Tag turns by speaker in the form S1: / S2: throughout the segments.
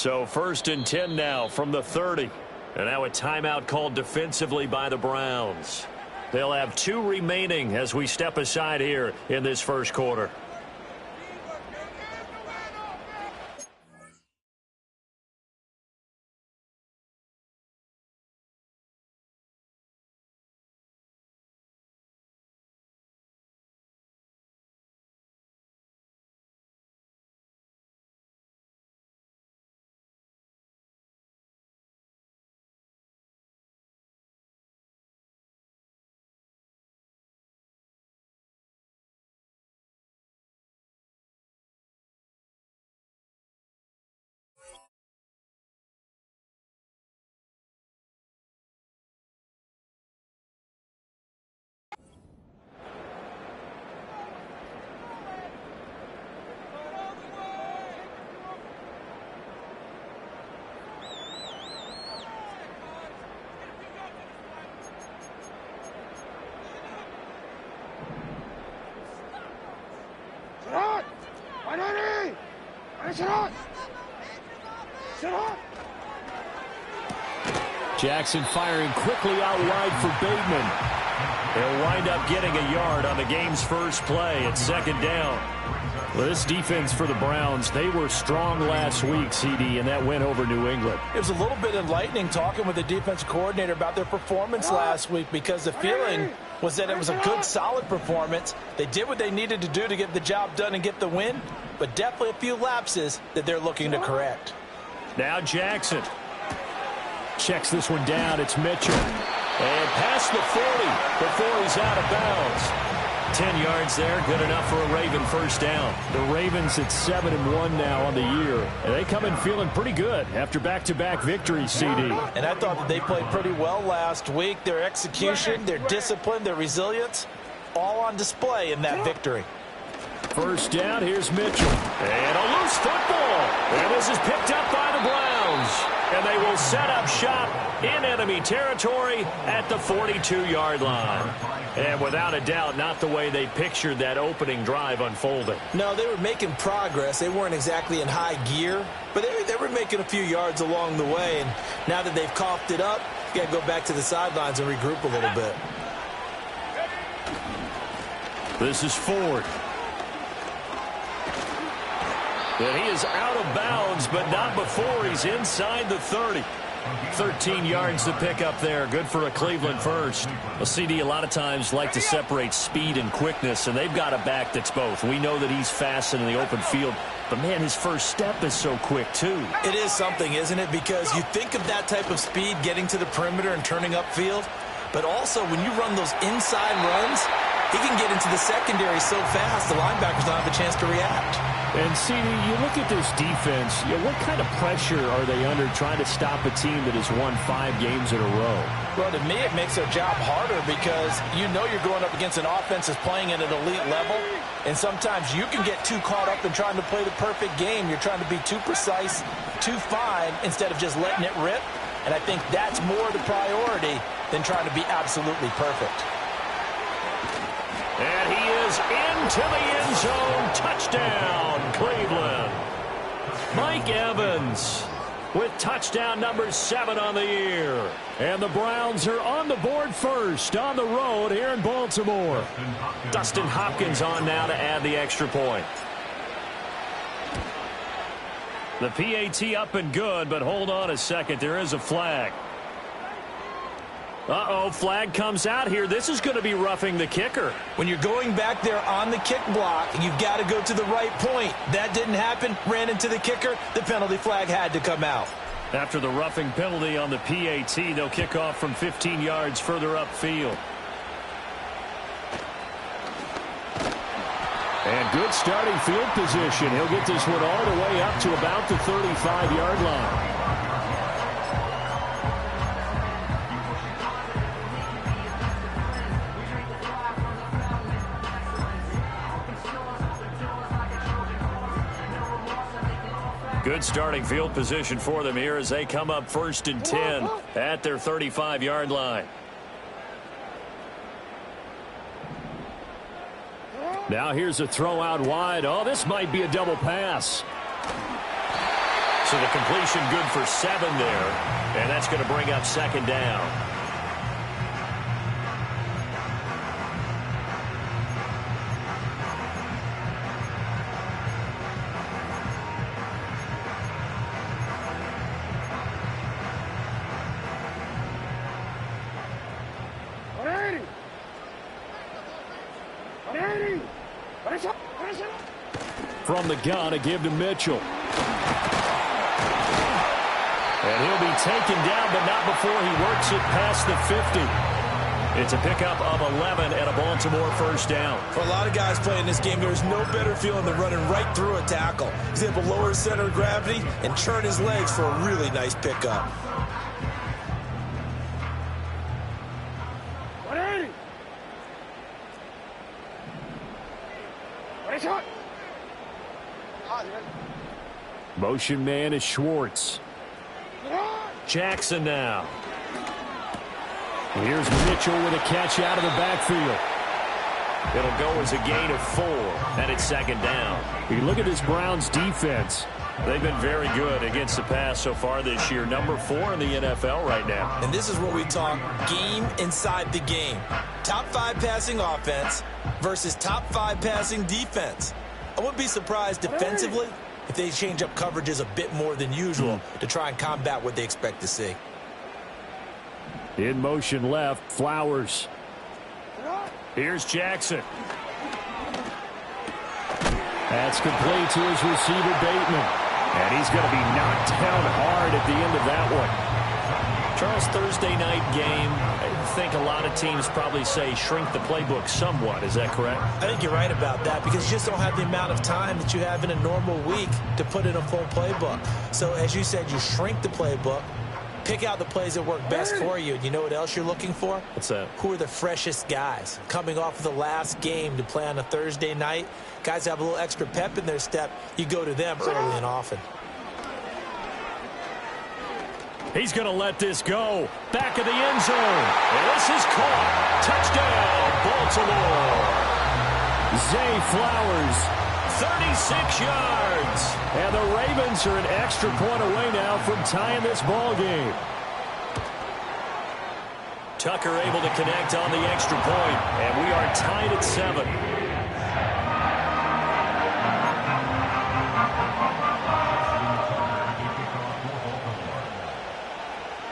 S1: So 1st and 10 now from the 30. And now a timeout called defensively by the Browns. They'll have 2 remaining as we step aside here in this first quarter. Jackson firing quickly out wide for Bateman. They'll wind up getting a yard on the game's first play at 2nd down. Well, this defense for the Browns, they were strong last week, CD, and that win over New England.
S2: It was a little bit enlightening talking with the defensive coordinator about their performance last week, because the feeling was that it was a good, solid performance. They did what they needed to do to get the job done and get the win, but definitely a few lapses that they're looking to correct.
S1: Now Jackson checks this one down. It's Mitchell. And past the 40 before he's out of bounds. 10 yards there, good enough for a Raven first down. The Ravens at 7-1 now on the year. And they come in feeling pretty good after back-to-back victories, CD.
S2: And I thought that they played pretty well last week. Their execution, their discipline, their resilience, all on display in that victory.
S1: First down, here's Mitchell. And a loose football. And this is picked up by the Browns. And they will set up shop in enemy territory at the 42-yard line. And without a doubt, not the way they pictured that opening drive unfolding.
S2: No, they were making progress. They weren't exactly in high gear, but they were making a few yards along the way. And now that they've coughed it up, you got to go back to the sidelines and regroup a little bit.
S1: This is Ford. And he is out of bounds, but not before he's inside the 30. 13 yards to pick up there. Good for a Cleveland first. A CD a lot of times like to separate speed and quickness, and they've got a back that's both. We know that he's fast in the open field, but, man, his first step is so quick, too.
S2: It is something, isn't it? Because you think of that type of speed getting to the perimeter and turning upfield, but also when you run those inside runs, he can get into the secondary so fast the linebackers don't have a chance to react.
S1: And, CD, you look at this defense, what kind of pressure are they under trying to stop a team that has won 5 games in a row?
S2: Well, to me, it makes their job harder because you know you're going up against an offense that's playing at an elite level, and sometimes you can get too caught up in trying to play the perfect game. You're trying to be too precise, too fine, instead of just letting it rip, and I think that's more the priority than trying to be absolutely perfect.
S1: And he is into the end zone. Touchdown, Cleveland. Mike Evans with touchdown number 7 on the year. And the Browns are on the board first on the road here in Baltimore. Dustin Hopkins on now to add the extra point. The PAT up and good, but hold on a second. There is a flag. Uh-oh, flag comes out here. This is going to be roughing the kicker.
S2: When you're going back there on the kick block, you've got to go to the right point. That didn't happen. Ran into the kicker. The penalty flag had to come out.
S1: After the roughing penalty on the PAT, they'll kick off from 15 yards further upfield. And good starting field position. He'll get this one all the way up to about the 35-yard line. Good starting field position for them here as they come up 1st and 10 at their 35-yard line. Now here's a throw out wide. Oh, this might be a double pass. So the completion good for 7 there, and that's going to bring up second down. From the gun, a give to Mitchell. And he'll be taken down, but not before he works it past the 50. It's a pickup of 11 and a Baltimore first down.
S2: For a lot of guys playing this game, there's no better feeling than running right through a tackle. He's able to lower his center of gravity and turn his legs for a really nice pickup.
S1: Motion man is Schwartz. Jackson now. Here's Mitchell with a catch out of the backfield. It'll go as a gain of 4, and it's second down. You look at this Browns defense. They've been very good against the pass so far this year. Number 4 in the NFL right now.
S2: And this is what we talk game inside the game. Top 5 passing offense versus top 5 passing defense. I wouldn't be surprised defensively if they change up coverages a bit more than usual to try and combat what they expect to see.
S1: In motion left, Flowers. Here's Jackson. That's complete to his receiver, Bateman. And he's going to be knocked down hard at the end of that one. Charles, Thursday night game, I think a lot of teams probably say shrink the playbook somewhat. Is that correct?
S2: I think you're right about that because you just don't have the amount of time that you have in a normal week to put in a full playbook. So as you said, you shrink the playbook, pick out the plays that work best for you. And you know what else you're looking for?
S1: What's that?
S2: Who are the freshest guys coming off of the last game to play on a Thursday night? Guys have a little extra pep in their step. You go to them early and often.
S1: He's going to let this go. Back of the end zone. And this is caught. Touchdown, Baltimore. Zay Flowers, 36 yards. And the Ravens are an extra point away now from tying this ball game. Tucker able to connect on the extra point, and we are tied at 7.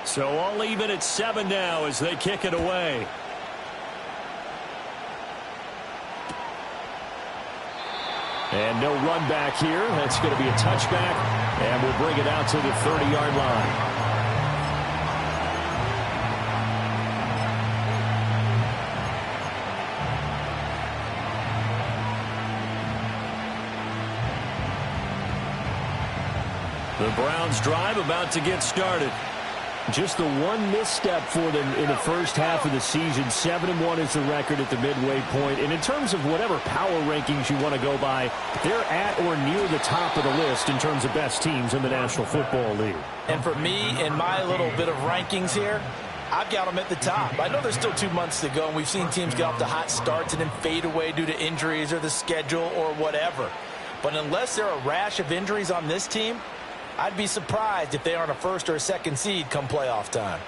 S1: So all even at 7 now as they kick it away. And no run back here. That's going to be a touchback, and we'll bring it out to the 30-yard line. The Browns drive about to get started. Just the one misstep for them in the first half of the season. 7-1 is the record at the midway point. And in terms of whatever power rankings you want to go by, they're at or near the top of the list in terms of best teams in the National Football League.
S2: And for me, in my little bit of rankings here, I've got them at the top. I know there's still 2 months to go, and we've seen teams get off to hot starts and then fade away due to injuries or the schedule or whatever. But unless there are a rash of injuries on this team, I'd be surprised if they aren't a first or a second seed come playoff time.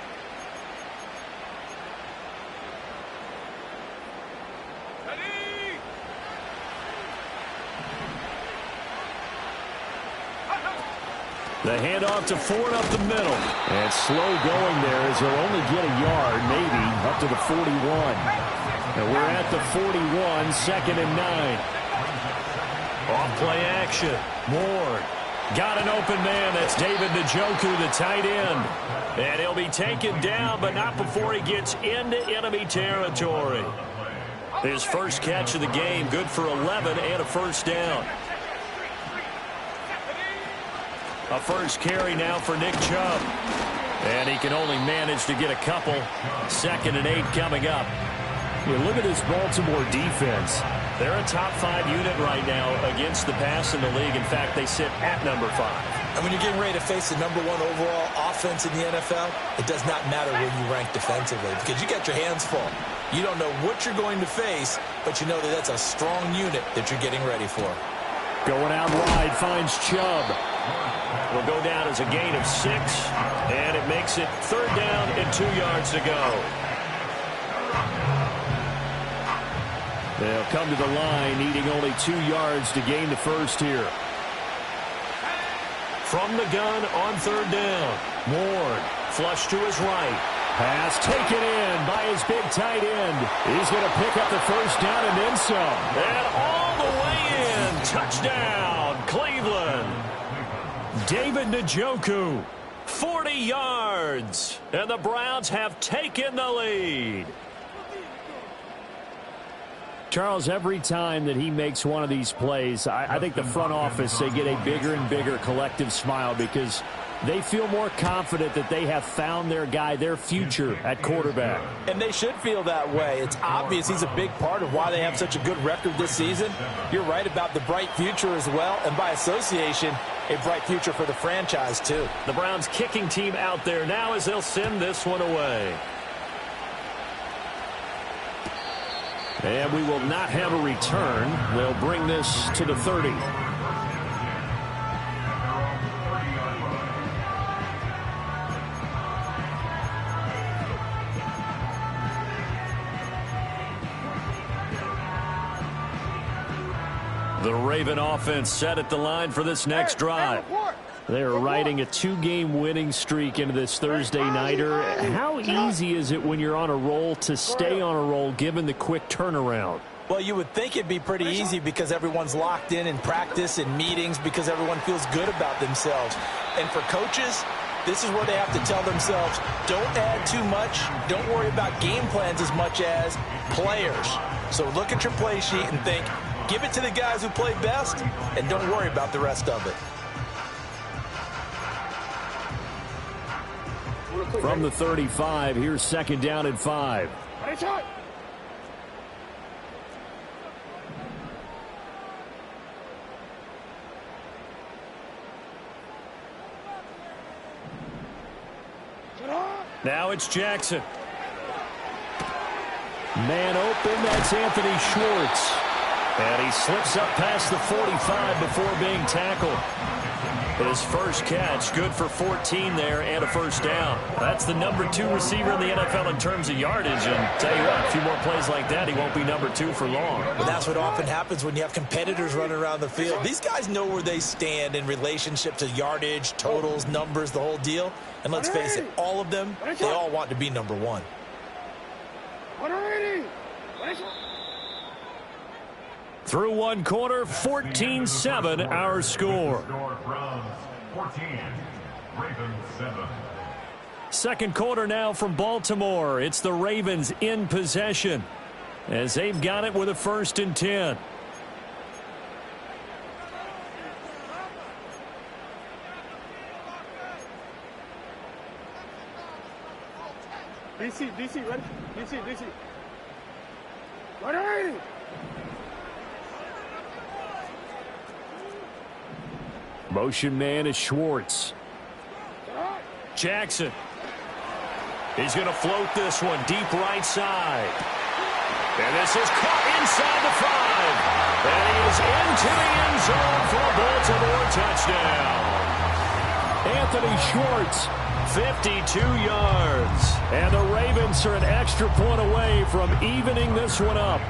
S1: The handoff to Ford up the middle. And slow going there as they'll only get a yard, maybe, up to the 41. And we're at the 41, 2nd and 9. Off play action. Ward. Got an open man. That's David Njoku, the tight end. And he'll be taken down, but not before he gets into enemy territory. His first catch of the game, good for 11 and a first down. A first carry now for Nick Chubb. And he can only manage to get a couple. 2nd and 8 coming up. You look at this Baltimore defense. They're a top 5 unit right now against the pass in the league. In fact, they sit at number 5.
S2: And when you're getting ready to face the number 1 overall offense in the NFL, it does not matter where you rank defensively because you got your hands full. You don't know what you're going to face, but you know that that's a strong unit that you're getting ready for.
S1: Going out wide, finds Chubb. Will go down as a gain of 6, and it makes it 3rd down and 2 yards to go. They'll come to the line, needing only 2 yards to gain the first here. From the gun on 3rd down. Ward, flush to his right. Pass taken in by his big tight end. He's going to pick up the first down and then some. And all the way in. Touchdown, Cleveland. David Njoku, 40 yards. And the Browns have taken the lead. Charles, every time that he makes one of these plays, I think the front office, they get a bigger and bigger collective smile because they feel more confident that they have found their guy, their future at quarterback.
S2: And they should feel that way. It's obvious he's a big part of why they have such a good record this season. You're right about the bright future as well, and by association, a bright future for the franchise too.
S1: The Browns kicking team out there now as they'll send this one away. And we will not have a return. They'll bring this to the 30. The Raven offense set at the line for this next drive. They're riding a 2-game winning streak into this Thursday nighter. How easy is it when you're on a roll to stay on a roll given the quick turnaround?
S2: Well, you would think it'd be pretty easy because everyone's locked in practice and meetings because everyone feels good about themselves. And for coaches, this is where they have to tell themselves, don't add too much. Don't worry about game plans as much as players. So look at your play sheet and think, give it to the guys who play best, and don't worry about the rest of it.
S1: From the 35, here's 2nd down and 5. Now it's Jackson. Man open, that's Anthony Schwartz. And he slips up past the 45 before being tackled. His first catch, good for 14 there and a first down. That's the number 2 receiver in the NFL in terms of yardage. And tell you what, a few more plays like that, he won't be number 2 for long.
S2: But that's what often happens when you have competitors running around the field. These guys know where they stand in relationship to yardage, totals, numbers, the whole deal. And let's face it, all of them, they all want to be number 1.
S1: Through one quarter, 14-7 our score. 2nd quarter now from Baltimore. It's the Ravens in possession as they've got it with a 1st and 10.
S3: DC, ready? DC. Ready?
S1: Motion man is Schwartz. Jackson. He's going to float this one deep right side. And this is caught inside the 5. And he is into the end zone for a Baltimore touchdown. Anthony Schwartz, 52 yards. And the Ravens are an extra point away from evening this one up.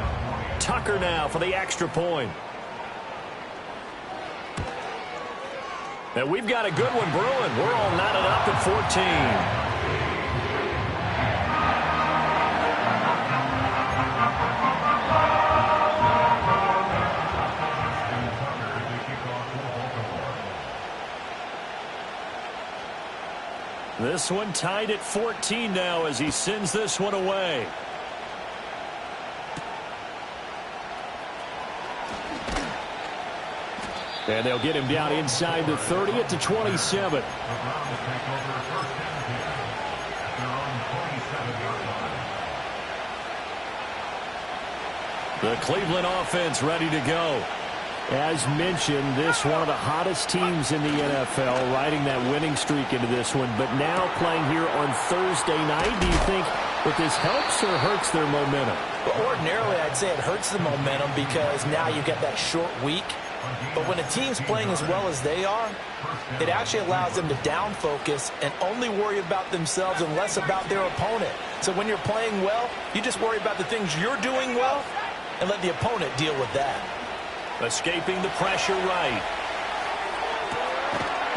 S1: Tucker now for the extra point. And we've got a good one brewing. We're all knotted up at 14. This one tied at 14 now as he sends this one away. And they'll get him down inside the 30 at the 27. The Cleveland offense ready to go. As mentioned, this one of the hottest teams in the NFL, riding that winning streak into this one, but now playing here on Thursday night. Do you think that this helps or hurts their momentum?
S2: Well, ordinarily, I'd say it hurts the momentum because now you get that short week. But when a team's playing as well as they are, it actually allows them to down focus and only worry about themselves and less about their opponent. So when you're playing well, you just worry about the things you're doing well and let the opponent deal with that.
S1: Escaping the pressure right.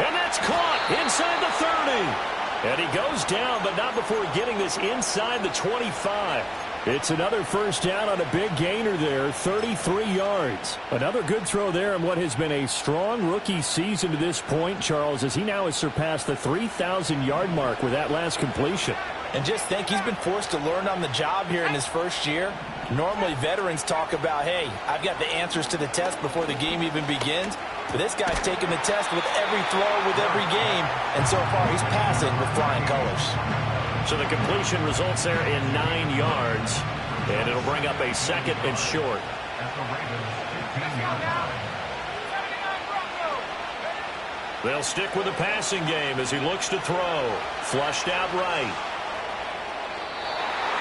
S1: And that's caught inside the 30. And he goes down, but not before getting this inside the 25. It's another first down on a big gainer there, 33 yards. Another good throw there in what has been a strong rookie season to this point, Charles, as he now has surpassed the 3,000-yard mark with that last completion.
S2: And just think, he's been forced to learn on the job here in his first year. Normally, veterans talk about, hey, I've got the answers to the test before the game even begins. But this guy's taking the test with every throw, with every game. And so far, he's passing with flying colors.
S1: So the completion results there in 9 yards. And it'll bring up a second and short. They'll stick with the passing game as he looks to throw. Flushed out right.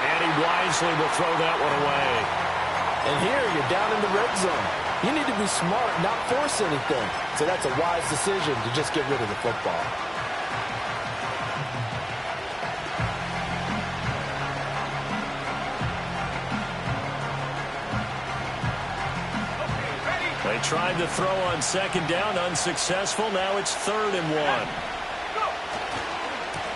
S1: And he wisely will throw that one away.
S2: And here you're down in the red zone. You need to be smart, not force anything. So that's a wise decision to just get rid of the football.
S1: They tried to throw on second down, unsuccessful. Now it's 3rd and 1.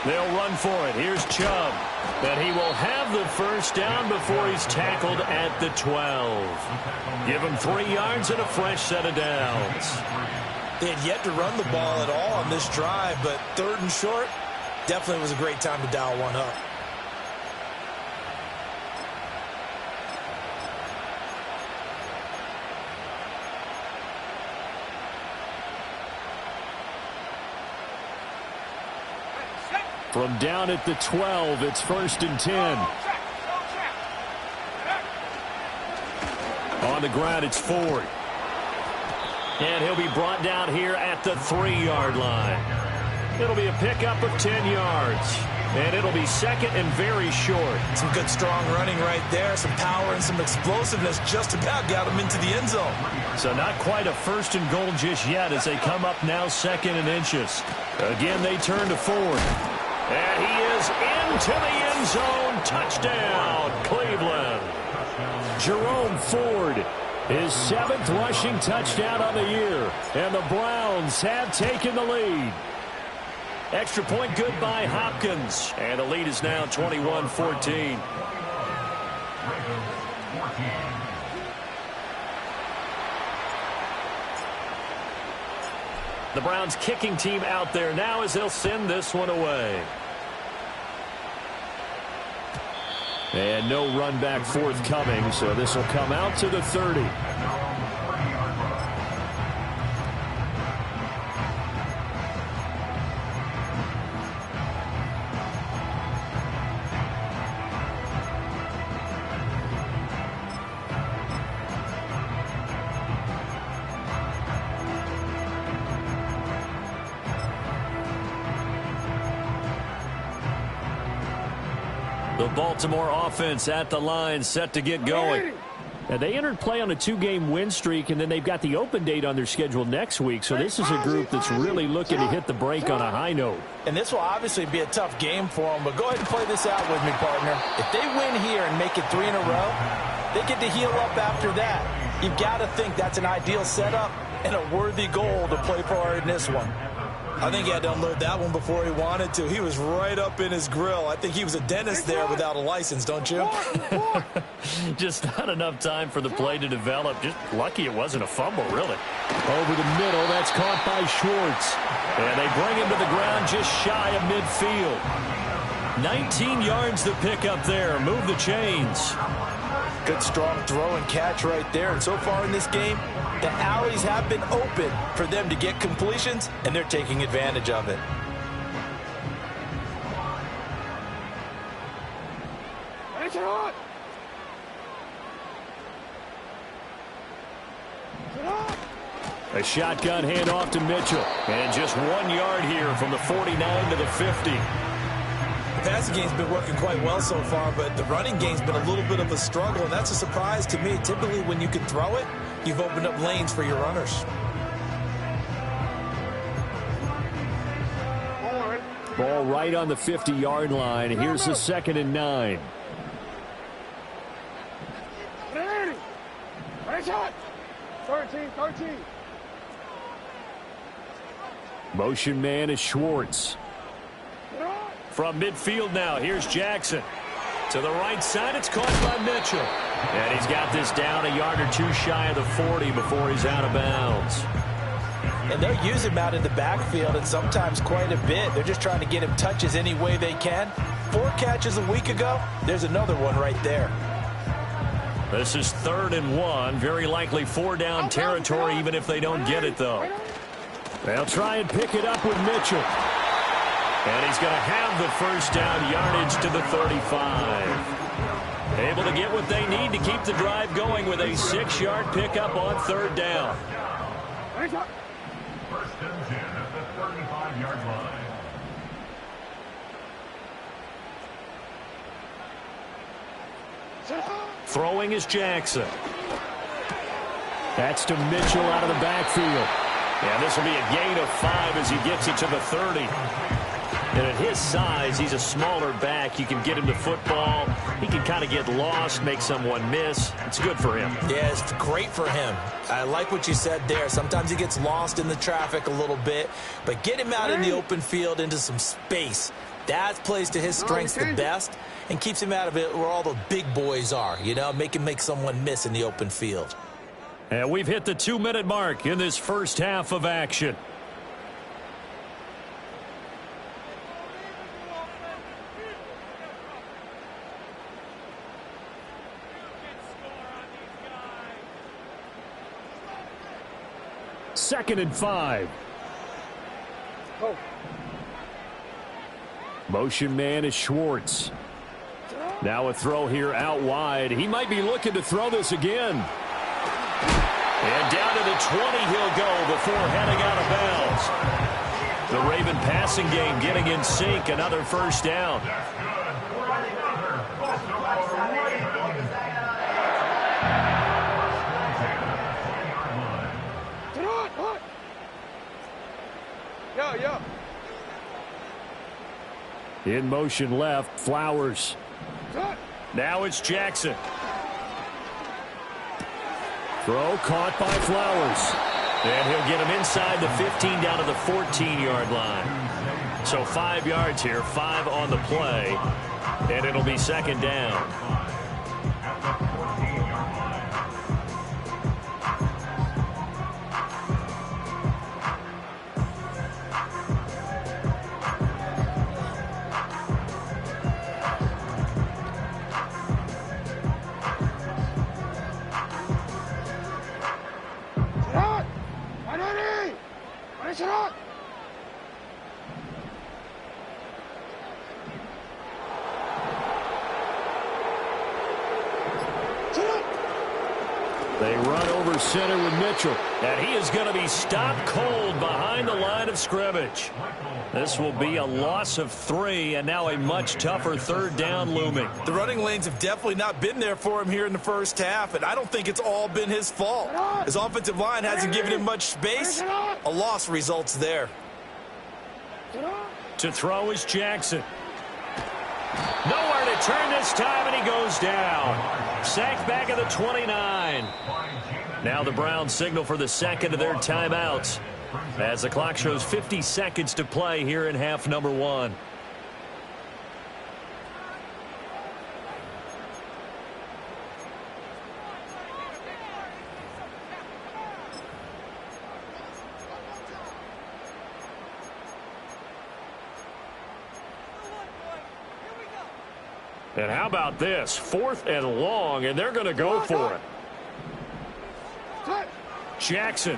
S1: They'll run for it. Here's Chubb. And he will have the first down before he's tackled at the 12. Give him 3 yards and a fresh set of downs.
S2: They had yet to run the ball at all on this drive, but 3rd and short, definitely was a great time to dial one up.
S1: From down at the 12, it's 1st and 10. On the ground, it's Ford. And he'll be brought down here at the 3-yard line. It'll be a pickup of 10 yards. And it'll be 2nd and very short.
S2: Some good, strong running right there. Some power and some explosiveness just about got him into the end zone.
S1: So not quite a 1st and goal just yet as they come up now 2nd and inches. Again, they turn to Ford. And he is into the end zone. Touchdown, Cleveland. Jerome Ford, his 7th rushing touchdown on the year. And the Browns have taken the lead. Extra point good by Hopkins. And the lead is now 21-14. The Browns kicking team out there now as they'll send this one away. And no run back forthcoming, so this will come out to the 30. The Baltimore offense at the line, set to get going. And they entered play on a 2-game win streak, and then they've got the open date on their schedule next week. So this is a group that's really looking to hit the break on a high note.
S2: And this will obviously be a tough game for them, but go ahead and play this out with me, partner. If they win here and make it 3 in a row, they get to heal up after that. You've got to think that's an ideal setup and a worthy goal to play for in this one. I think he had to unload that one before he wanted to. He was right up in his grill. I think he was a dentist there without a license, don't you?
S1: Just not enough time for the play to develop. Just lucky it wasn't a fumble, really. Over the middle, that's caught by Schwartz. And they bring him to the ground just shy of midfield. 19 yards to pick up there. Move the chains.
S2: Good, strong throw and catch right there. And so far in this game, the alleys have been open for them to get completions, and they're taking advantage of it.
S1: A shotgun handoff to Mitchell. And just 1 yard here from the 49 to the 50.
S2: The passing game's been working quite well so far, but the running game's been a little bit of a struggle, and that's a surprise to me. Typically, when you can throw it, you've opened up lanes for your runners.
S1: Ball right on the 50-yard line. Here's the 2nd and 9.
S3: Shot. 13.
S1: Motion man is Schwartz. From midfield now, here's Jackson. To the right side, it's caught by Mitchell. And he's got this down a yard or two shy of the 40 before he's out of bounds.
S2: And they'll use him out in the backfield, and sometimes quite a bit. They're just trying to get him touches any way they can. 4 catches a week ago. There's another one right there.
S1: This is 3rd and 1. Very likely 4-down territory, even if they don't get it, though. They'll try and pick it up with Mitchell. And he's going to have the first down yardage to the 35. Able to get what they need to keep the drive going with a 6-yard pickup on 3rd down.
S4: First and 10 at the 35-yard line.
S1: Throwing is Jackson. That's to Mitchell out of the backfield. And this will be a gain of 5 as he gets it to the 30. And at his size, he's a smaller back. You can get him the football. He can kind of get lost, make someone miss. It's good for him.
S2: Yeah, it's great for him. I like what you said there. Sometimes he gets lost in the traffic a little bit. But get him out in the open field into some space. That plays to his strengths the best and keeps him out of it where all the big boys are. You know, make him make someone miss in the open field.
S1: And we've hit the 2-minute mark in this first half of action. Second and 5. Motion man is Schwartz. Now a throw here out wide. He might be looking to throw this again. And down to the 20 he'll go before heading out of bounds. The Raven passing game getting in sync. Another first down. In motion left, Flowers. Now it's Jackson. Throw caught by Flowers. And he'll get him inside the 15 down to the 14-yard line. So 5 yards here, 5 on the play. And it'll be 2nd down. They run over center with Mitchell. And he is going to be stopped cold behind the line of scrimmage. This will be a loss of 3, and now a much tougher 3rd down looming.
S2: The running lanes have definitely not been there for him here in the first half, and I don't think it's all been his fault. His offensive line hasn't given him much space. A loss results there.
S1: To throw is Jackson. Nowhere to turn this time, and he goes down. Sacked back at the 29. Now the Browns signal for the 2nd of their timeouts as the clock shows 50 seconds to play here in half number 1. And how about this? 4th and long, and they're going to go for it. Jackson.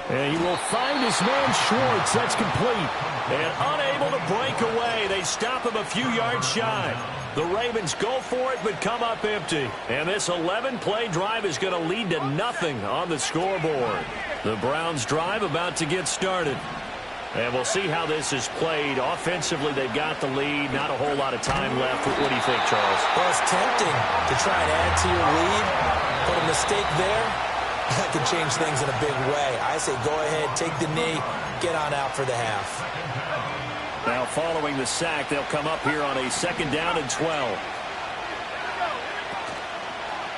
S1: And he will find his man Schwartz. That's complete. And unable to break away. They stop him a few yards shy. The Ravens go for it, but come up empty. And this 11-play drive is going to lead to nothing on the scoreboard. The Browns drive about to get started. And we'll see how this is played. Offensively, they've got the lead. Not a whole lot of time left. What do you think, Charles?
S2: Well, it's tempting to try and add to your lead. But a mistake there, that could change things in a big way. I say go ahead, take the knee, get on out for the half.
S1: Now following the sack, they'll come up here on a 2nd down and 12.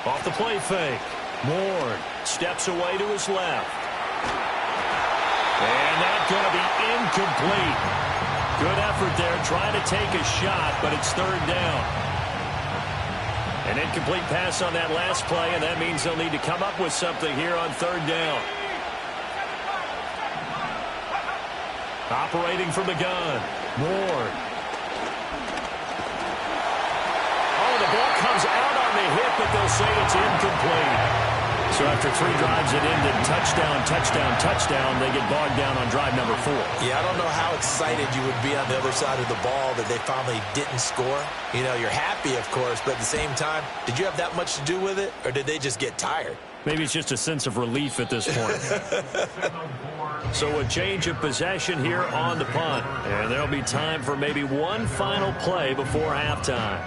S1: Off the play fake. Moore steps away to his left. And that's going to be incomplete. Good effort there trying to take a shot, but it's 3rd down. An incomplete pass on that last play, and that means they'll need to come up with something here on 3rd down. Operating from the gun. Moore. Oh, the ball comes out on the hit, but they'll say it's incomplete. So after 3 drives that ended touchdown, touchdown, touchdown, they get bogged down on drive number 4.
S2: Yeah, I don't know how excited you would be on the other side of the ball that they finally didn't score. You know, you're happy, of course, but at the same time, did you have that much to do with it, or did they just get tired?
S1: Maybe it's just a sense of relief at this point. So a change of possession here on the punt. And there'll be time for maybe one final play before halftime.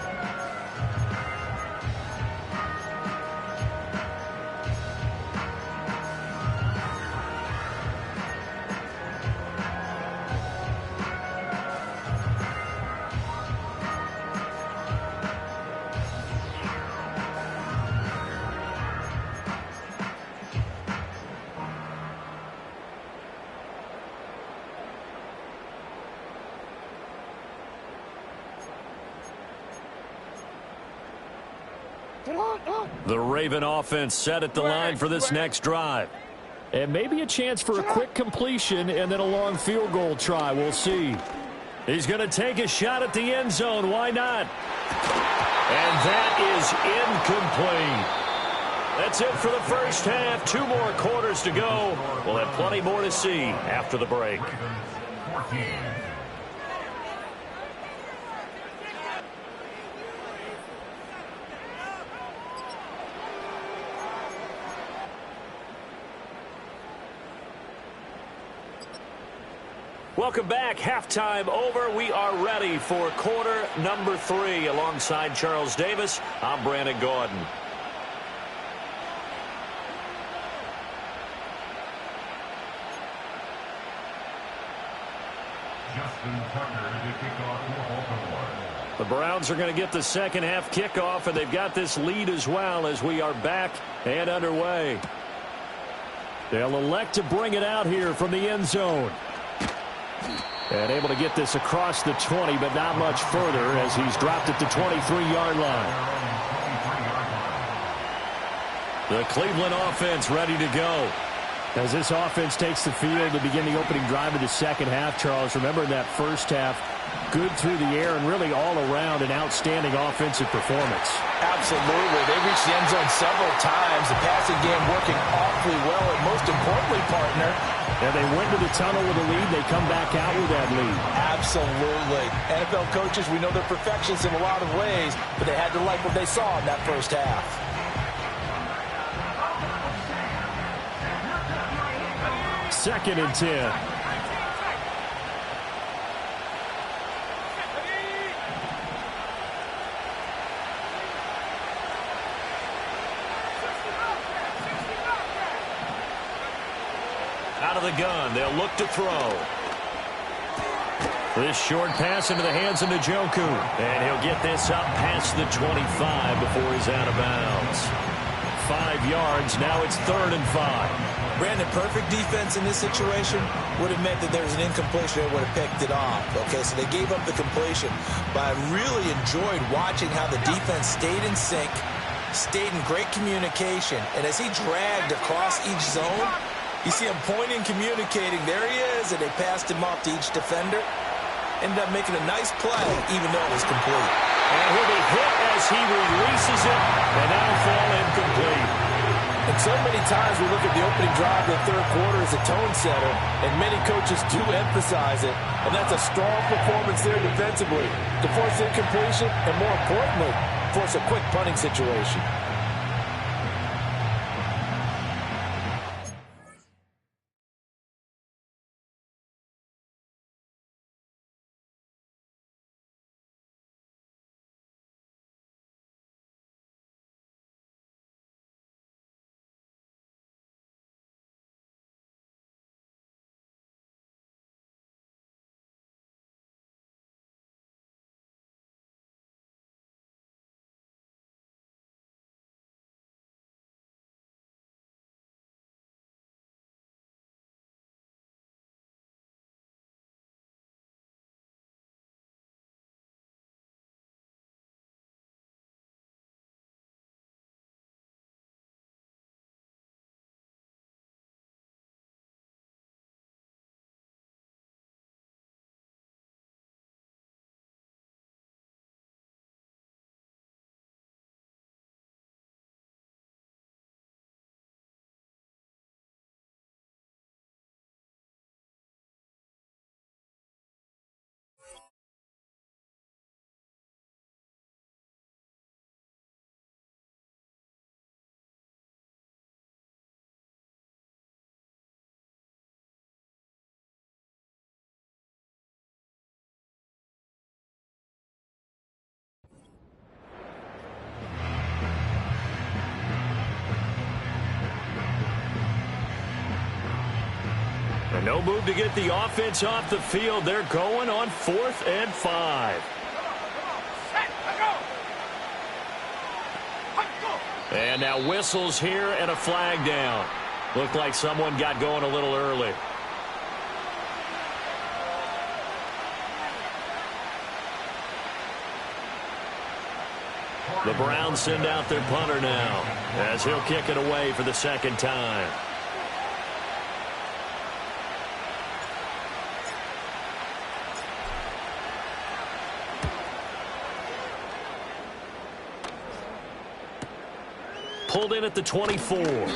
S1: The Raven offense set at the line for this next drive. And maybe a chance for a quick completion and then a long field goal try. We'll see. He's going to take a shot at the end zone. Why not? And that is incomplete. That's it for the first half. 2 more quarters to go. We'll have plenty more to see after the break. Welcome back. Halftime over. We are ready for quarter number 3. Alongside Charles Davis, I'm Brandon Gordon. The Browns are going to get the second half kickoff, and they've got this lead as well as we are back and underway. They'll elect to bring it out here from the end zone. And able to get this across the 20, but not much further as he's dropped at the 23-yard line. The Cleveland offense ready to go. As this offense takes the field to begin the opening drive of the second half, Charles, remember in that first half, good through the air and really all around an outstanding offensive performance.
S2: Absolutely. They reached the end zone several times. The passing game working awfully well, and most importantly, partner,
S1: and they went to the tunnel with a lead. They come back out with that lead.
S2: Absolutely. NFL coaches, we know they're perfectionists in a lot of ways, but they had to like what they saw in that first half.
S1: Second and 10. Out of the gun, they'll look to throw. This short pass into the hands of Njoku. And he'll get this up past the 25 before he's out of bounds. 5 yards, now it's 3rd and 5.
S2: Brandon, perfect defense in this situation would have meant that there's an incompletion. They would have picked it off. Okay, so they gave up the completion. But I really enjoyed watching how the defense stayed in sync, stayed in great communication. And as he dragged across each zone, you see him pointing, communicating. There he is, and they passed him off to each defender. Ended up making a nice play, even though it was complete.
S1: And he'll be hit as he releases it, and that'll fall incomplete.
S2: And so many times we look at the opening drive of the third quarter as a tone setter, and many coaches do emphasize it. And that's a strong performance there defensively to force incompletion and, more importantly, force a quick punting situation.
S1: And no move to get the offense off the field. They're going on 4th and 5. And now whistles here and a flag down. Looked like someone got going a little early. The Browns send out their punter now as he'll kick it away for the second time. Pulled in at the 24.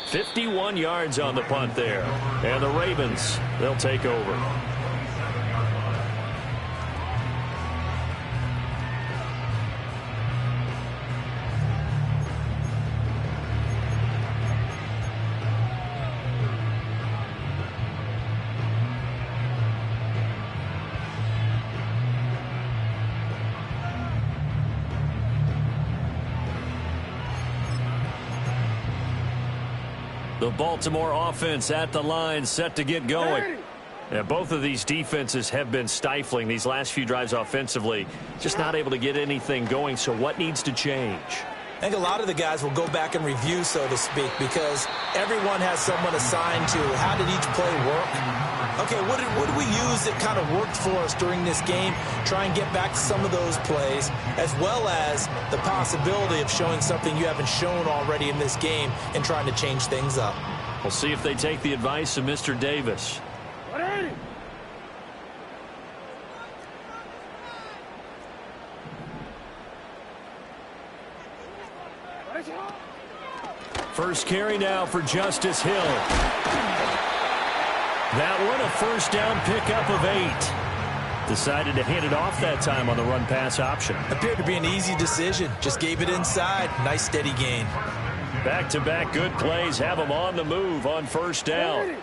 S1: 51 yards on the punt there. And the Ravens, they'll take over. The Baltimore offense at the line, set to get going. Yeah, both of these defenses have been stifling these last few drives offensively. Just not able to get anything going, so what needs to change?
S2: I think a lot of the guys will go back and review, so to speak, because everyone has someone assigned to how did each play work. Okay, what did we use that kind of worked for us during this game? Try and get back to some of those plays, as well as the possibility of showing something you haven't shown already in this game and trying to change things up.
S1: We'll see if they take the advice of Mr. Davis. First carry now for Justice Hill. That one a first down pickup of 8. Decided to hand it off that time on the run-pass option.
S2: Appeared to be an easy decision. Just gave it inside. Nice steady gain.
S1: Back-to-back good plays have them on the move on first down.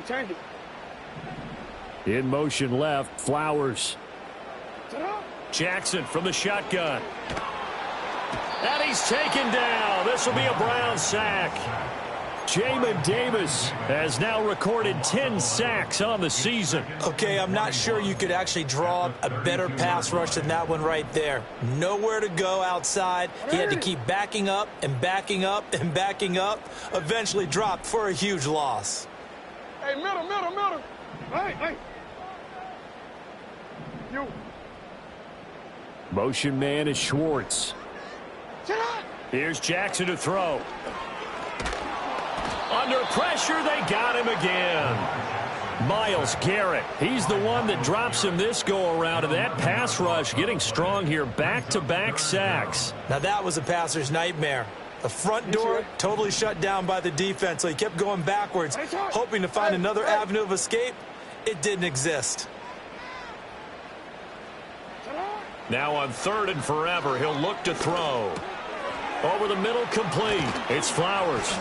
S3: Change it.
S1: In motion left, Flowers. Jackson from the shotgun. And he's taken down. This will be a Brown sack. Jamin Davis has now recorded 10 sacks on the season.
S2: Okay, I'm not sure you could actually draw a better pass rush than that one right there. Nowhere to go outside. He had to keep backing up and backing up and backing up. Eventually dropped for a huge loss.
S3: Hey, middle. Hey. You.
S1: Motion man is Schwartz. Here's Jackson to throw. Under pressure, they got him again. Myles Garrett, he's the one that drops him this go-around, and that pass rush getting strong here. Back-to-back sacks.
S2: Now that was a passer's nightmare. The front door totally shut down by the defense, so he kept going backwards, hoping to find another avenue of escape. It didn't exist.
S1: Now on 3rd and forever, he'll look to throw. Over the middle, complete. It's Flowers.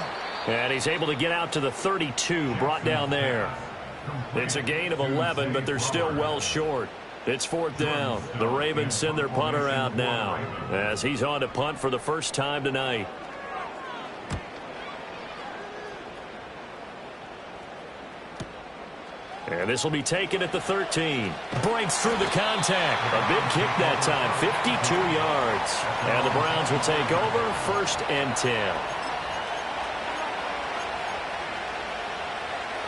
S1: And he's able to get out to the 32, brought down there. It's a gain of 11, but they're still well short. It's 4th down. The Ravens send their punter out now as he's on to punt for the first time tonight. And this will be taken at the 13. Breaks through the contact. A big kick that time, 52 yards. And the Browns will take over, 1st and 10.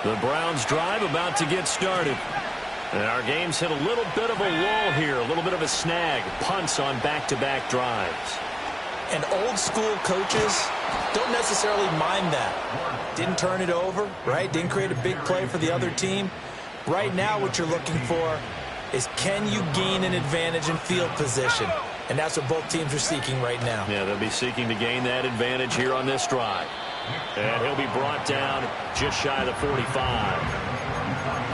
S1: The Browns drive about to get started. And our game's hit a little bit of a lull here, a little bit of a snag. Punts on back-to-back drives.
S2: And old school coaches don't necessarily mind that. Didn't turn it over, right? Didn't create a big play for the other team. Right now what you're looking for is, can you gain an advantage in field position? And that's what both teams are seeking right now.
S1: Yeah, they'll be seeking to gain that advantage here on this drive. And he'll be brought down just shy of the 45.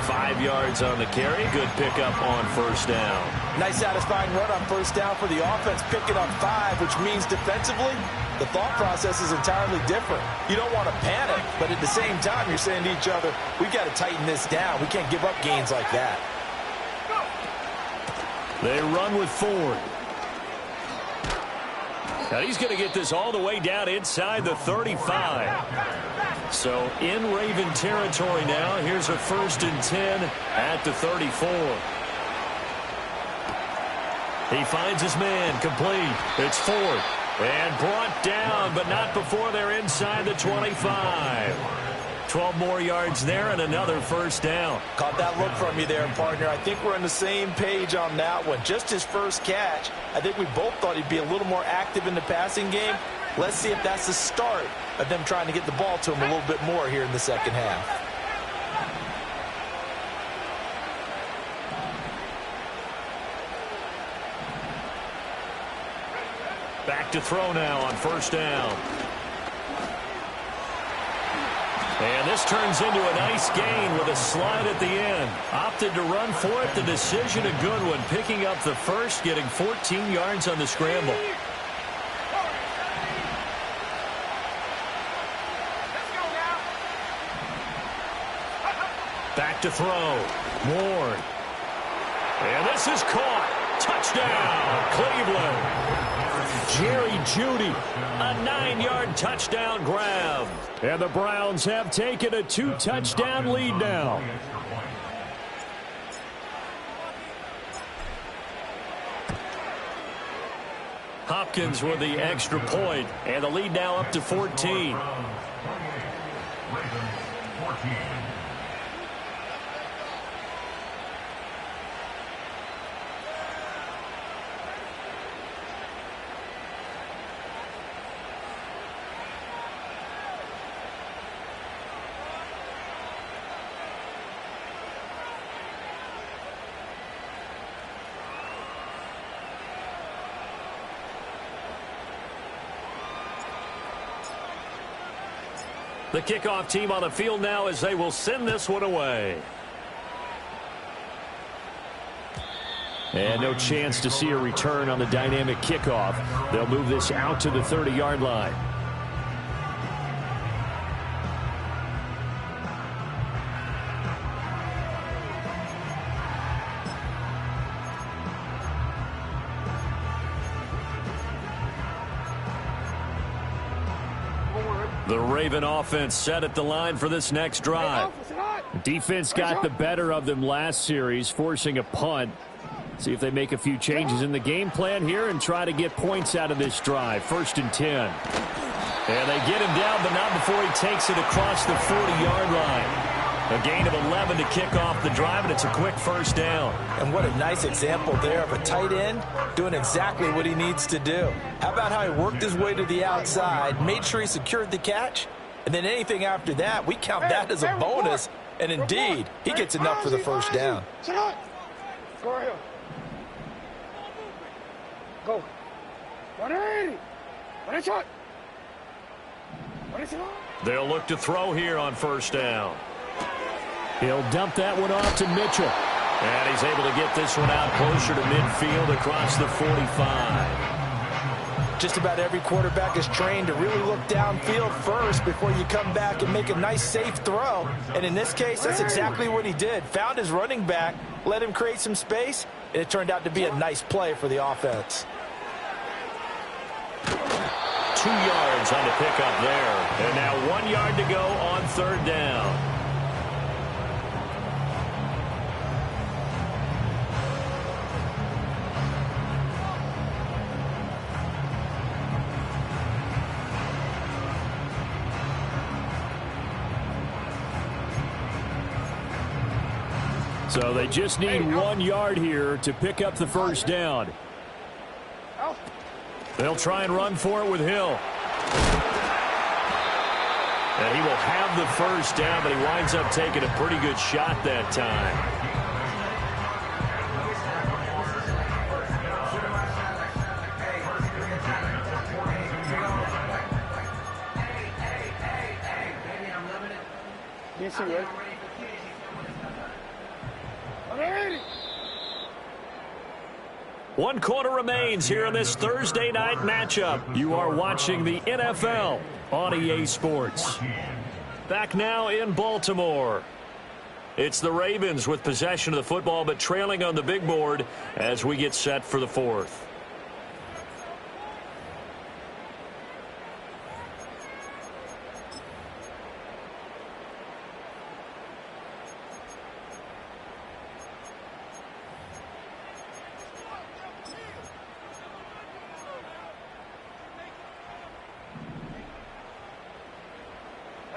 S1: 5 yards on the carry. Good pickup on first down.
S2: Nice satisfying run on first down for the offense, picking up 5, which means defensively, the thought process is entirely different. You don't want to panic, but at the same time, you're saying to each other, we've got to tighten this down. We can't give up gains like that.
S1: They run with Ford. And he's going to get this all the way down inside the 35. So in Raven territory now. Here's a 1st and 10 at the 34. He finds his man, complete. It's Ford. And brought down, but not before they're inside the 25. 12 more yards there and another 1st down.
S2: Caught that look from you there, partner. I think we're on the same page on that one. Just his first catch. I think we both thought he'd be a little more active in the passing game. Let's see if that's the start of them trying to get the ball to him a little bit more here in the second half.
S1: Back to throw now on 1st down. And this turns into a nice gain with a slide at the end. Opted to run for it. The decision a good one. Picking up the 1st, getting 14 yards on the scramble. Back to throw. Ward. And this is caught. Touchdown, Cleveland. Jerry Jeudy, a 9-yard touchdown grab. And the Browns have taken a 2-touchdown lead now. Hopkins with the extra point, and the lead now up to 14. The kickoff team on the field now as they will send this one away. And no chance to see a return on the dynamic kickoff. They'll move this out to the 30-yard line. The Raven offense set at the line for this next drive. Defense got the better of them last series, forcing a punt. See if they make a few changes in the game plan here and try to get points out of this drive. 1st and 10. And they get him down, but not before he takes it across the 40-yard line. A gain of 11 to kick off the drive, and it's a quick 1st down.
S2: And what a nice example there of a tight end doing exactly what he needs to do. How about how he worked his way to the outside, made sure he secured the catch, and then anything after that, we count that as a bonus. And indeed, he gets enough for the 1st down.
S3: Go right here. Go. 180. 180.
S1: They'll look to throw here on 1st down. He'll dump that one off to Mitchell. And he's able to get this one out closer to midfield across the 45.
S2: Just about every quarterback is trained to really look downfield first before you come back and make a nice, safe throw. And in this case, that's exactly what he did. Found his running back, let him create some space, and it turned out to be a nice play for the offense.
S1: 2 yards on the pickup there. And now 1 yard to go on 3rd down. So they just need 1 yard here to pick up the 1st down. They'll try and run for it with Hill. And he will have the 1st down, but he winds up taking a pretty good shot that time.
S3: Yes, he will.
S1: One quarter remains here in this Thursday night matchup. You are watching the NFL on EA Sports. Back now in Baltimore. It's the Ravens with possession of the football, but trailing on the big board as we get set for the 4th.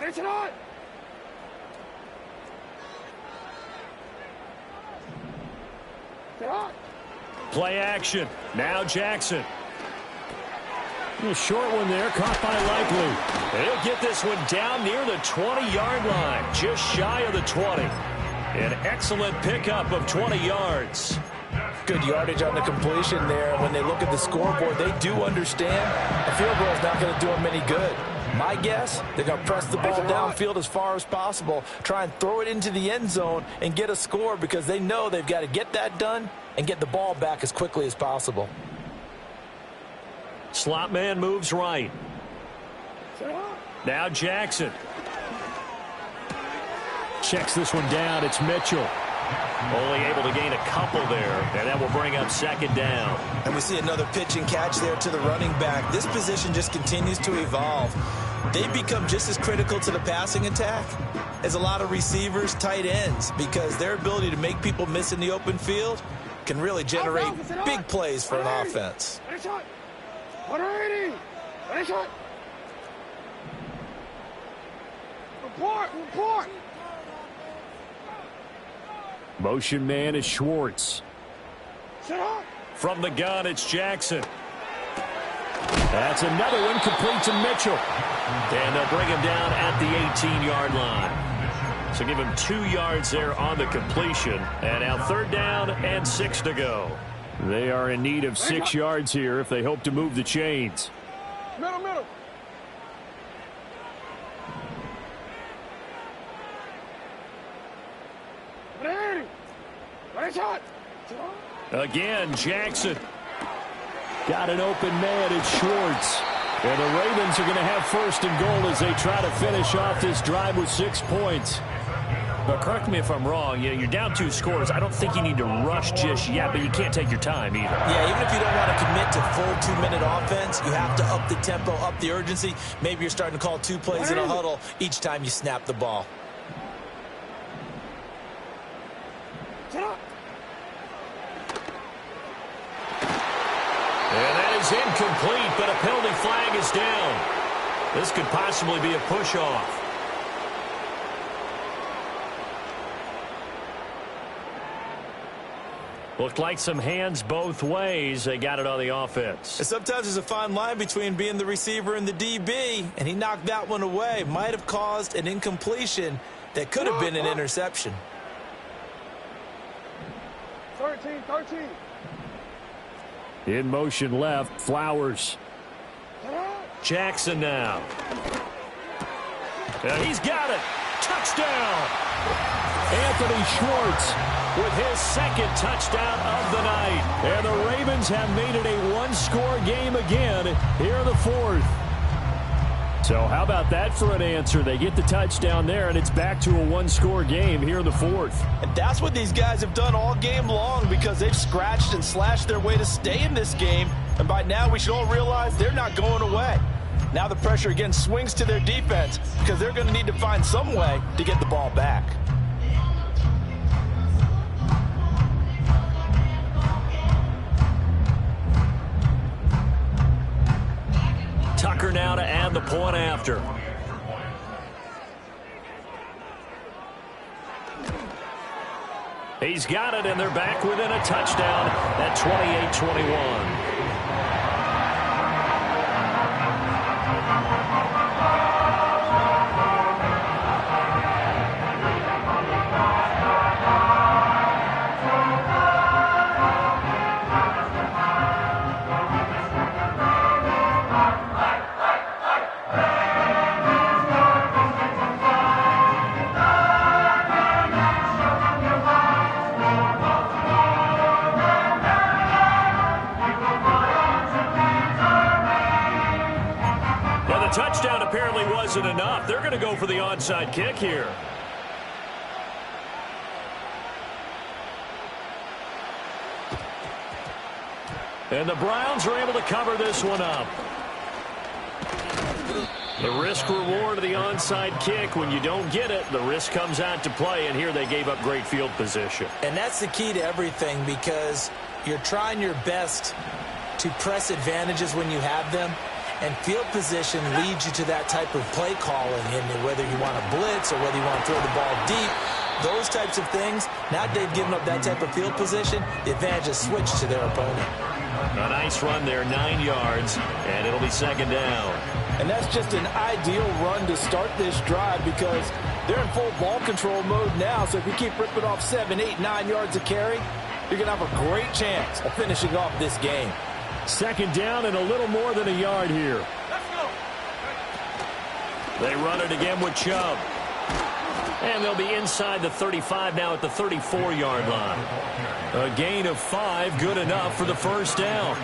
S3: It's not.
S1: Play action. Now Jackson. A short one there, caught by Likely. He'll get this one down near the 20-yard line, just shy of the 20. An excellent pickup of 20 yards.
S2: Good yardage on the completion there. When they look at the scoreboard, they do understand a field goal is not going to do them any good. My guess, they're going to press the ball downfield as far as possible, try and throw it into the end zone and get a score because they know they've got to get that done and get the ball back as quickly as possible.
S1: Slot man moves right. Now Jackson. Checks this one down. It's Mitchell. Only able to gain a couple there, and that will bring up second down.
S5: And we see another pitch and catch there to the running back. This position just continues to evolve. They become just as critical to the passing attack as a lot of receivers, tight ends, because their ability to make people miss in the open field can really generate big plays for an offense.
S3: 180. Report.
S1: Motion man is Schwartz. From the gun, it's Jackson. That's another one complete to Mitchell. And they'll bring him down at the 18-yard line. So give him 2 yards there on the completion. And now third down and 6 to go. They are in need of 6 yards here if they hope to move the chains.
S3: Middle.
S1: Again, Jackson. Got an open man. It's Schwartz. And the Ravens are going to have first and goal as they try to finish off this drive with 6 points. But correct me if I'm wrong, you're down 2 scores. I don't think you need to rush just yet, but you can't take your time either.
S5: Yeah, even if you don't want to commit to full 2-minute offense, you have to up the tempo, up the urgency. Maybe you're starting to call 2 plays in a huddle each time you snap the ball.
S1: And that is incomplete, but a penalty flag is down. This could possibly be a push-off. Looked like some hands both ways. They got it on the offense.
S5: And sometimes there's a fine line between being the receiver and the DB, and he knocked that one away. Might have caused an incompletion that could have been an interception.
S3: 13.
S1: In motion left, Flowers. Jackson now. And he's got it. Touchdown. Anthony Schwartz with his second touchdown of the night. And the Ravens have made it a 1-score game again here in the 4th. So how about that for an answer? They get the touchdown there, and it's back to a 1-score game here in the 4th.
S2: And that's what these guys have done all game long because they've scratched and slashed their way to stay in this game. And by now we should all realize they're not going away. Now the pressure again swings to their defense because they're going to need to find some way to get the ball back.
S1: Tucker now to add the point after. He's got it, and they're back within a touchdown at 28-21. Touchdown apparently wasn't enough. They're going to go for the onside kick here. And the Browns are able to cover this one up. The risk reward of the onside kick. When you don't get it, the risk comes out to play, and here they gave up great field position.
S5: And that's the key to everything because you're trying your best to press advantages when you have them. And field position leads you to that type of play calling, and whether you want to blitz or whether you want to throw the ball deep, those types of things. Now they've given up that type of field position, the advantage is switched to their opponent.
S1: A nice run there, 9 yards, and it'll be second down.
S2: And that's just an ideal run to start this drive because they're in full ball control mode now. So if you keep ripping off 7, 8, 9 yards of carry, you're going to have a great chance of finishing off this game.
S1: Second down and a little more than a yard here.
S3: Let's go.
S1: They run it again with Chubb. And they'll be inside the 35 now at the 34-yard line. A gain of 5, good enough for the first down.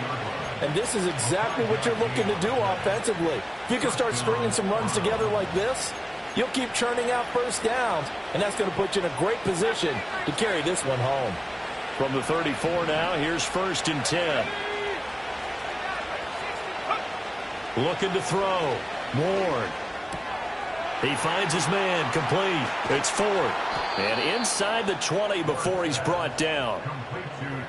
S2: And this is exactly what you're looking to do offensively. If you can start stringing some runs together like this, you'll keep churning out first downs, and that's going to put you in a great position to carry this one home.
S1: From the 34 now, here's 1st and 10. Looking to throw. Ward. He finds his man, complete. It's Ford. And inside the 20 before he's brought down.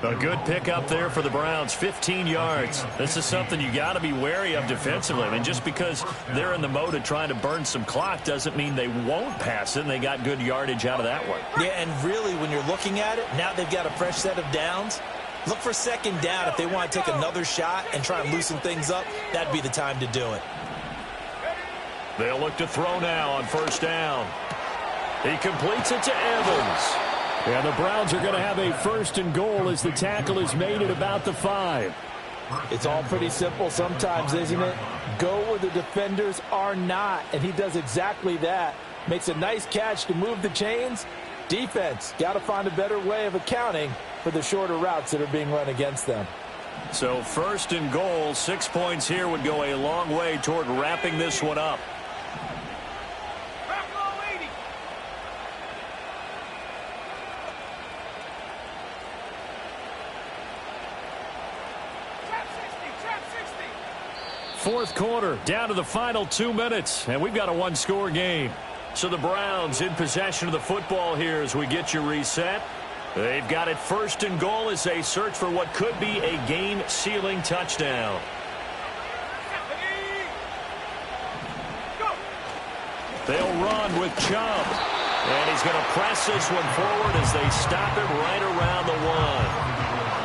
S1: A good pickup there for the Browns, 15 yards. This is something you got to be wary of defensively. I mean, just because they're in the mode of trying to burn some clock doesn't mean they won't pass it, and they got good yardage out of that one.
S5: Yeah, and really, when you're looking at it, now they've got a fresh set of downs. Look for second down if they want to take another shot and try and loosen things up. That'd be the time to do it.
S1: They'll look to throw now on first down. He completes it to Evans. And the Browns are going to have a 1st and goal as the tackle is made at about the 5.
S2: It's all pretty simple sometimes, isn't it? Go where the defenders are not, and he does exactly that. Makes a nice catch to move the chains. Defense, got to find a better way of accounting for the shorter routes that are being run against them.
S1: So 1st and goal, 6 points here would go a long way toward wrapping this one up. Fourth quarter, down to the final 2 minutes, and we've got a one-score game. So the Browns in possession of the football here as we get you reset. They've got it 1st and goal as they search for what could be a game-sealing touchdown. They'll run with Chubb, and he's going to press this one forward as they stop him right around the 1.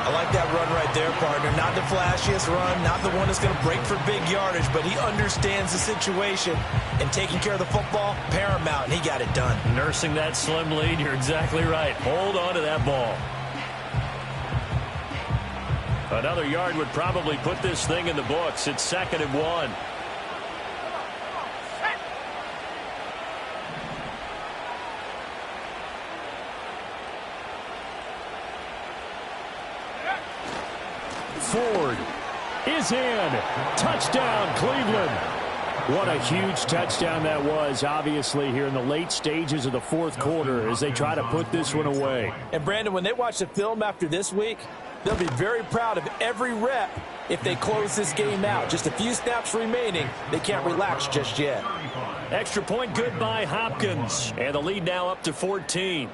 S5: I like that run right there, partner. Not the flashiest run, not the one that's going to break for big yardage, but he understands the situation, and taking care of the football, paramount, and he got it done.
S1: Nursing that slim lead, you're exactly right. Hold on to that ball. Another yard would probably put this thing in the books. It's 2nd and 1. Ford is in. Touchdown, Cleveland. What a huge touchdown that was, obviously, here in the late stages of the fourth quarter as they try to put this one away.
S2: And, Brandon, when they watch the film after this week, they'll be very proud of every rep if they close this game out. Just a few snaps remaining. They can't relax just yet.
S1: Extra point good by Hopkins. And the lead now up to 14.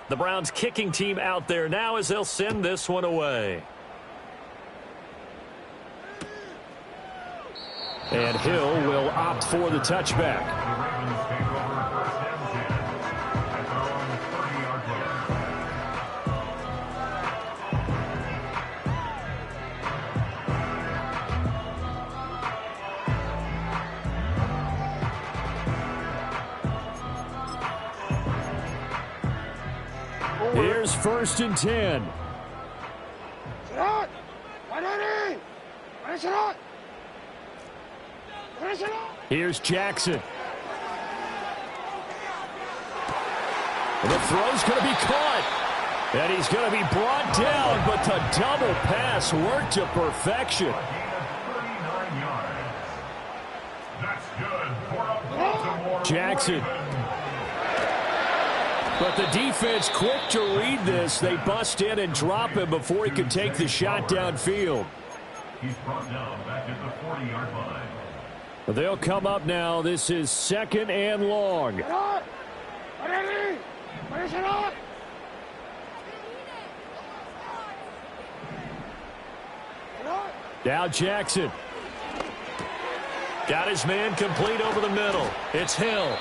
S1: The Browns kicking team out there now as they'll send this one away. And Hill will opt for the touchback. Here's 1st and 10. Here's Jackson. And the throw's going to be caught. And he's going to be brought down, but the double pass worked to perfection. Jackson. But the defense quick to read this. They bust in and drop him before he can take the shot downfield.
S4: He's brought down back at the 40-yard line.
S1: They'll come up now. This is 2nd and long. Now Jackson. Got his man complete over the middle. It's Hill.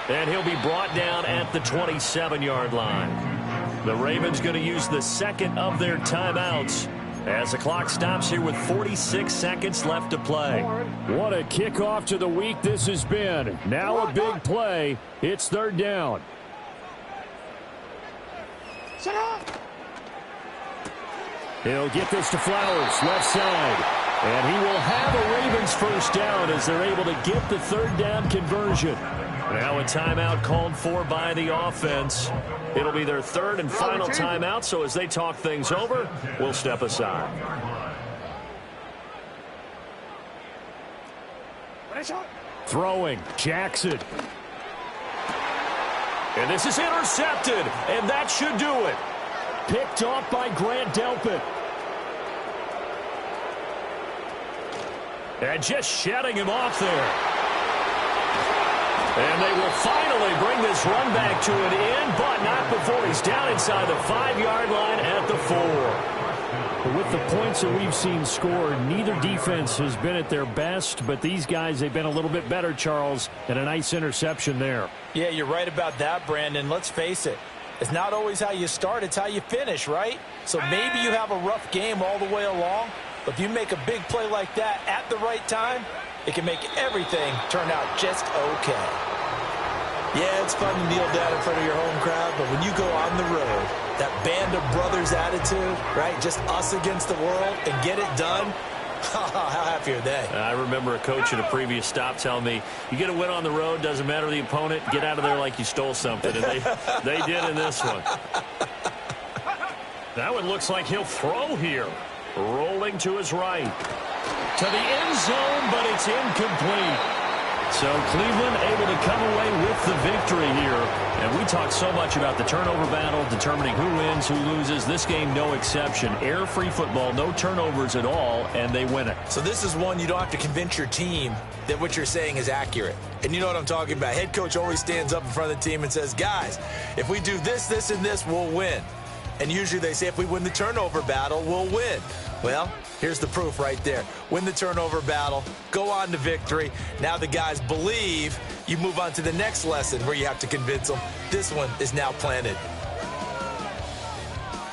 S1: And he'll be brought down at the 27-yard line. The Ravens going to use the second of their timeouts as the clock stops here with 46 seconds left to play. What a kickoff to the week this has been. Now a big play. It's 3rd down. He'll get this to Flowers, left side. And he will have a Ravens first down as they're able to get the 3rd down conversion. Now a timeout called for by the offense. It'll be their 3rd and final timeout, so as they talk things over, we'll step aside. Throwing, Jackson. And this is intercepted, and that should do it. Picked off by Grant Delpit. And just shedding him off there. And they will finally bring this run back to an end, but not before he's down inside the 5-yard line at the 4. With the points that we've seen scored, neither defense has been at their best, but these guys, they've been a little bit better, Charles, and a nice interception there. Yeah, you're right about that, Brandon. Let's face it. It's not always how you start, it's how you finish, right? So maybe you have a rough game all the way along, but if you make a big play like that at the right time, it can make everything turn out just okay. Yeah, it's fun to kneel down in front of your home crowd, but when you go on the road, that band of brothers attitude, right, just us against the world, and get it done, how happy are they? I remember a coach at a previous stop telling me, you get a win on the road, doesn't matter the opponent, get out of there like you stole something. And they did in this one. That one looks like he'll throw here. Rolling to his right. To the end zone, but it's incomplete. So Cleveland able to come away with the victory here. And we talk so much about the turnover battle, determining who wins, who loses. This game, no exception. Error-free football, no turnovers at all, and they win it. So this is one you don't have to convince your team that what you're saying is accurate. And you know what I'm talking about. Head coach always stands up in front of the team and says, guys, if we do this, this, and this, we'll win. And usually they say if we win the turnover battle, we'll win. Well, here's the proof right there. Win the turnover battle, go on to victory. Now the guys believe. You move on to the next lesson where you have to convince them. This one is now planted.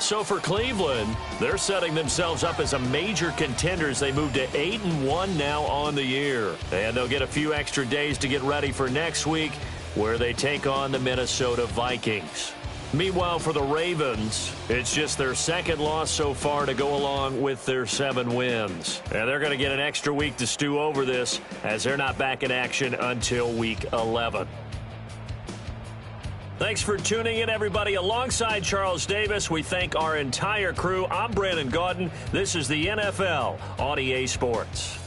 S1: So for Cleveland, they're setting themselves up as a major contender as they move to 8-1 now on the year. And they'll get a few extra days to get ready for next week where they take on the Minnesota Vikings. Meanwhile, for the Ravens, it's just their second loss so far to go along with their 7 wins. And they're going to get an extra week to stew over this as they're not back in action until Week 11. Thanks for tuning in, everybody. Alongside Charles Davis, we thank our entire crew. I'm Brandon Gaudin. This is the NFL on EA Sports.